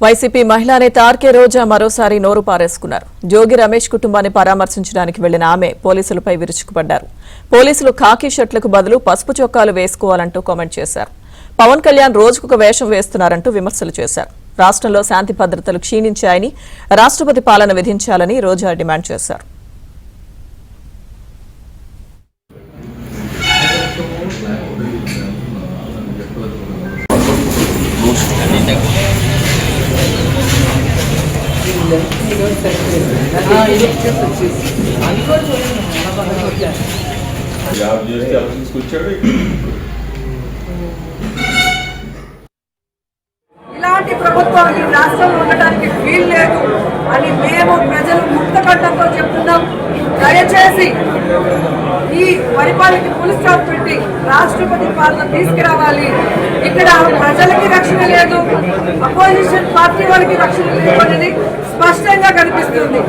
YCP మహిళా నేత RK రోజా మరోసారి నోరు పారేసుకున్నారు. జోగి రమేష్ కుటుంబాన్ని పరామర్శించడానికి వెళ్లిన ఆమె పోలీసులపై విరుచుకుపడ్డారు. పోలీసులు ఖాకీ షర్ట్లకు బదులు పసుపు చొక్కాలు వేసుకోవాలంటూ కామెంట్ చేశారు. పవన్ కళ్యాణ్ రోజుకొక వేషం వేస్తున్నారంటూ విమర్శలు చేశారు. రాష్ట్రంలో శాంతి భద్రతలు క్షీణించాయని, రాష్ట్రపతి పాలన విధించాలని రోజా డిమాండ్ చేశారు. ఇలాంటి ప్రభుత్వం ఈ రాష్ట్రంలో ఉండడానికి వీలు లేదు అని మేము ప్రజలు ముక్త కంఠంతో చెప్తున్నాం. దయచేసి ఈ పరిపాలనకి ఫుల్ స్టాప్ పెట్టి రాష్ట్రపతి పాలన తీసుకురావాలి. ఇక్కడ ప్రజలకి రక్షణ లేదు, అపోజిషన్ పార్టీ వాళ్ళకి రక్షణ లేదు అనేది స్పష్టంగా కనిపిస్తుంది.